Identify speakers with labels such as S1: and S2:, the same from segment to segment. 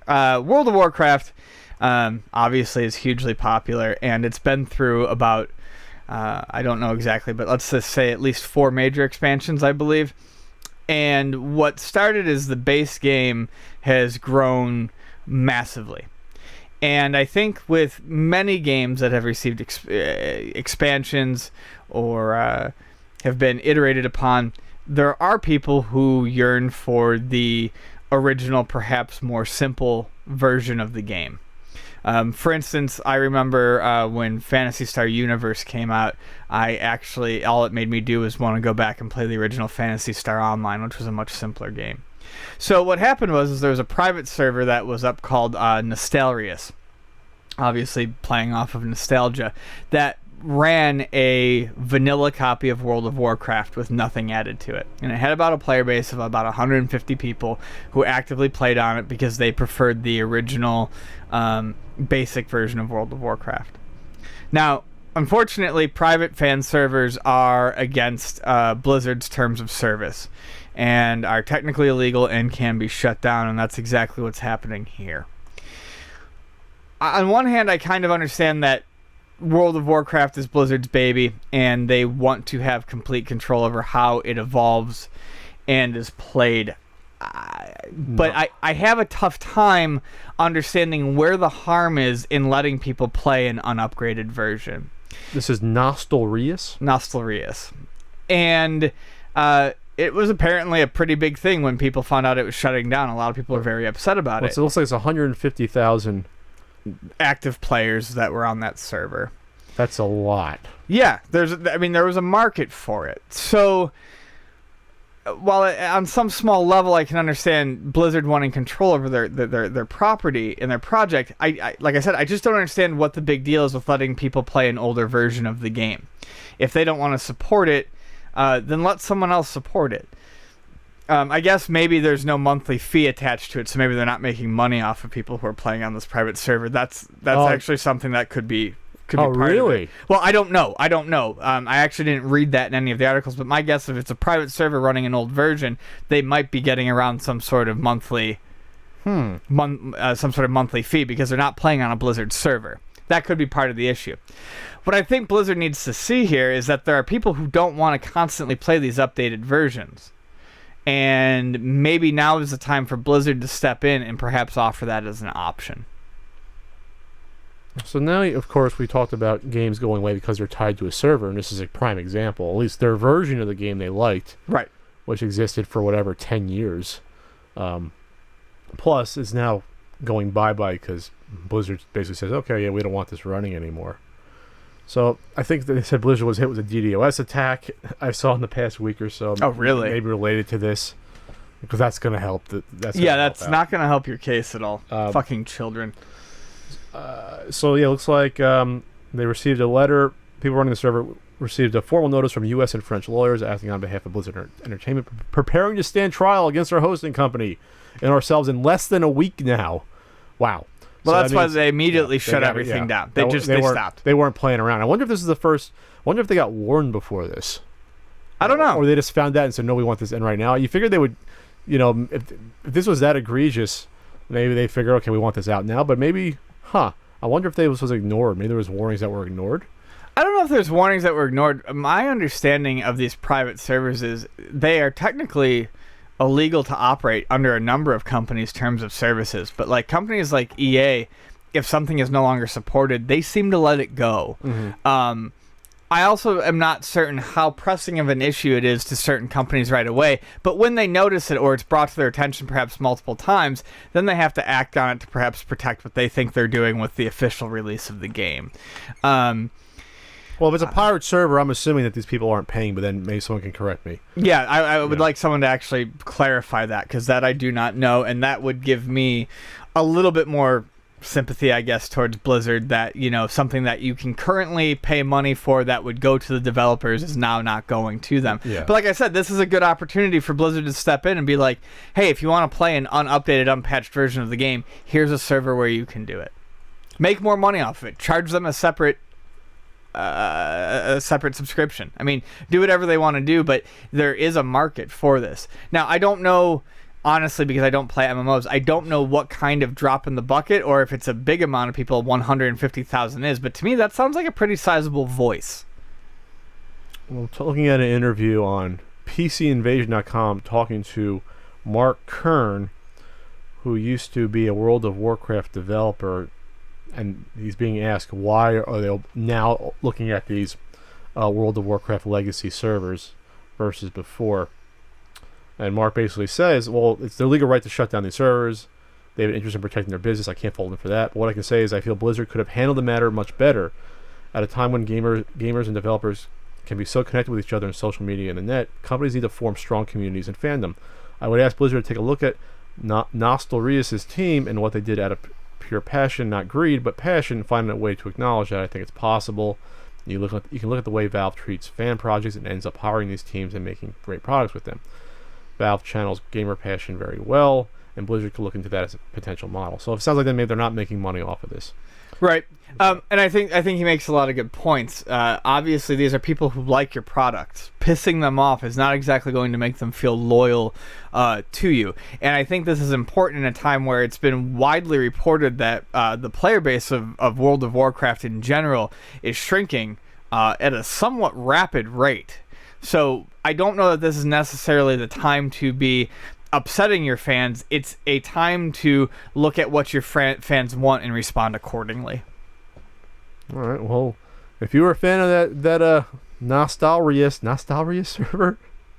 S1: World of Warcraft obviously is hugely popular, and it's been through about, I don't know exactly, but let's just say at least 4 major expansions, I believe. And what started as the base game has grown massively. And I think with many games that have received expansions or have been iterated upon, there are people who yearn for the original, perhaps more simple version of the game. For instance, I remember when Phantasy Star Universe came out, all it made me do was want to go back and play the original Phantasy Star Online, which was a much simpler game. So what happened was there was a private server that was up called Nostalrius, obviously playing off of nostalgia, that ran a vanilla copy of World of Warcraft with nothing added to it. And it had about a player base of about 150 people who actively played on it because they preferred the original basic version of World of Warcraft. Now, unfortunately, private fan servers are against Blizzard's terms of service and are technically illegal and can be shut down, and that's exactly what's happening here. On one hand, I kind of understand that World of Warcraft is Blizzard's baby, and they want to have complete control over how it evolves and is played. But I have a tough time understanding where the harm is in letting people play an unupgraded version.
S2: This is Nostalrius?
S1: Nostalrius. And it was apparently a pretty big thing when people found out it was shutting down. A lot of people are very upset about it.
S2: So it looks like it's 150,000
S1: active players that were on that server.
S2: That's a lot.
S1: Yeah, there was a market for it. So while on some small level I can understand Blizzard wanting control over their property and their project, I like I said, I just don't understand what the big deal is with letting people play an older version of the game. If they don't want to support it, then let someone else support it. I guess maybe there's no monthly fee attached to it, so maybe they're not making money off of people who are playing on this private server. That's actually something that could be part
S2: really?
S1: of it. Well, I don't know. I actually didn't read that in any of the articles, but my guess, if it's a private server running an old version, they might be getting around some sort of monthly fee because they're not playing on a Blizzard server. That could be part of the issue. What I think Blizzard needs to see here is that there are people who don't want to constantly play these updated versions. And maybe now is the time for Blizzard to step in and perhaps offer that as an option.
S2: So now, of course, we talked about games going away because they're tied to a server, and this is a prime example. At least their version of the game they liked,
S1: right,
S2: which existed for 10 years, plus is now going bye-bye because Blizzard basically says, okay, yeah, we don't want this running anymore. So I think they said Blizzard was hit with a DDoS attack I saw in the past week or so.
S1: Oh, really?
S2: Maybe related to this, because that's going to help.
S1: That's not going to help your case at all. Fucking children.
S2: So yeah, it looks like they received a letter. People running the server received a formal notice from U.S. and French lawyers acting on behalf of Blizzard Entertainment, preparing to stand trial against our hosting company and ourselves in less than a week now. Wow.
S1: Well, so that's why they immediately shut everything down. They stopped.
S2: They weren't playing around. I wonder if this is the first. I wonder if they got warned before this.
S1: I don't know.
S2: Or they just found out and said, no, we want this in right now. You figured they would, if this was that egregious, maybe they figure, okay, we want this out now. But maybe, I wonder if this was ignored. Maybe there was warnings that were ignored.
S1: I don't know if there's warnings that were ignored. My understanding of these private servers is they are technically illegal to operate under a number of companies' terms of services, but like companies like EA, if something is no longer supported, they seem to let it go. Mm-hmm. I also am not certain how pressing of an issue it is to certain companies right away, but when they notice it or it's brought to their attention perhaps multiple times, then they have to act on it to perhaps protect what they think they're doing with the official release of the game.
S2: Well, if it's a pirate server, I'm assuming that these people aren't paying, but then maybe someone can correct me.
S1: Yeah, I would like someone to actually clarify that, because that I do not know, and that would give me a little bit more sympathy, I guess, towards Blizzard, that, something that you can currently pay money for that would go to the developers is now not going to them. Yeah. But like I said, this is a good opportunity for Blizzard to step in and be like, hey, if you want to play an unupdated, unpatched version of the game, here's a server where you can do it. Make more money off of it. Charge them a separate subscription. I mean, do whatever they want to do, but there is a market for this. Now, I don't know honestly, because I don't play MMOs, I don't know what kind of drop in the bucket or if it's a big amount of people 150,000 is. But to me, that sounds like a pretty sizable voice.
S2: Well, looking at an interview on PCInvasion.com talking to Mark Kern, who used to be a World of Warcraft developer, and he's being asked why are they now looking at these World of Warcraft legacy servers versus before. And Mark basically says, well, it's their legal right to shut down these servers. They have an interest in protecting their business. I can't fault them for that. But what I can say is I feel Blizzard could have handled the matter much better at a time when gamers and developers can be so connected with each other in social media and the net. Companies need to form strong communities and fandom. I would ask Blizzard to take a look at Nostalrius' team and what they did out of pure passion, not greed, but passion, finding a way to acknowledge that. I think it's possible. You can look at the way Valve treats fan projects and ends up hiring these teams and making great products with them. Valve channels gamer passion very well, and Blizzard could look into that as a potential model. So it sounds like maybe they're not making money off of this.
S1: Right. And I think he makes a lot of good points. Obviously, these are people who like your product. Pissing them off is not exactly going to make them feel loyal to you. And I think this is important in a time where it's been widely reported that the player base of World of Warcraft in general is shrinking at a somewhat rapid rate. So I don't know that this is necessarily the time to be upsetting your fans. It's a time to look at what your fans want and respond accordingly.
S2: All right. Well, if you were a fan of that Nostalrius server,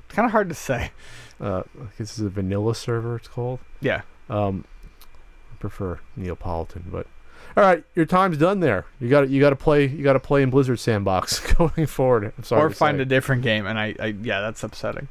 S1: It's kind of hard to say.
S2: this is a vanilla server. It's called.
S1: Yeah.
S2: I prefer Neapolitan, but all right, your time's done there. You got to play in Blizzard Sandbox going forward. I'm sorry.
S1: Or find a different game, and I that's upsetting.